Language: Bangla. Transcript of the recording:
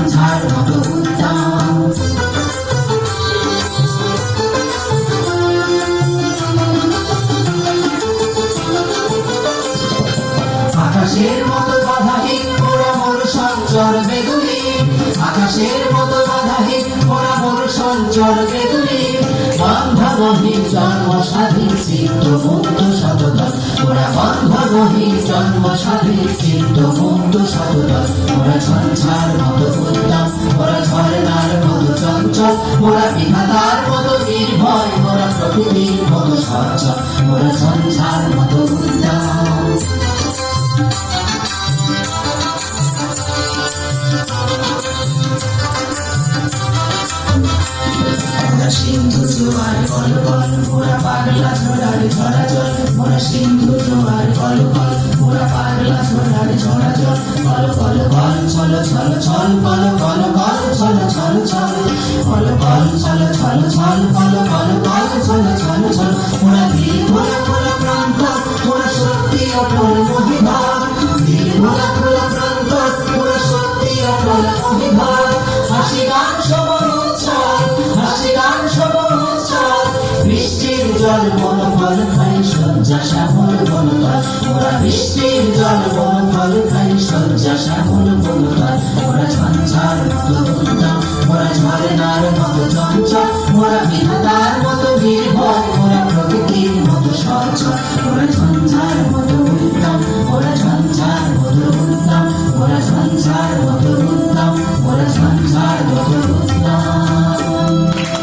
ঝঞ্ঝার মতো উদ্দাম। আকাশের মতো বাধাহীন মোরা মোর সঞ্চর বেদুনি, আকাশের মতো বাধাহীন মোরা মোর সঞ্চর বেদুনি। বন্ধনহীন জন্ম স্বাধীন চিত্ত মুক্ত শতদল, মোরা বন্ধনহীন জন্ম স্বাধীন চিত্ত মুক্ত শতদল। মোরা ঝঞ্ঝার মতো উদ্দাম, মোরা ঝরনার মতো চঞ্চল, মোরা বিধাতার মতো নির্ভয়, মোরা প্রকৃতির মতো সচ্ছল, মোরা ঝঞ্ঝার মতো উদ্দাম। মোরা সিন্ধু জোয়ার কলকল, মোরা পাগলা ঝড়ার ঝরা জল, মোরা সিন্ধু জোয়ার কলকল, মোরা পাগলা ঝড়ার ঝরা জল। কল কল কল ছল ছল ছল, কল কল কল ছল ছল ছল, কল কল ছল ছল ছল, কল কল কল ছল ছল ছল। মোরা দিল খোলা খোলা প্রান্ত, মোরা শক্তি অটল মহিভাব, দিল খোলা খোলা প্রান্ত, মোরা শক্তি অটল মহিভাব। হাসি গান সবর উচ্ছল, হাসি গান সবর উচ্ছল, বৃষ্টির জল মন ফল খাই শয্যা শ্যামল বনতল। মোরা বৃষ্টির জল মন ফল খাই শয্যা শ্যামল বনতল। মোরা ঝঞ্ঝার মতো উদ্দাম, মোরা ঝরনার মতো চঞ্চল, মোরা বিধাতার মতো নির্ভয়, মোরা প্রকৃতির মতো সচ্ছল, মোরা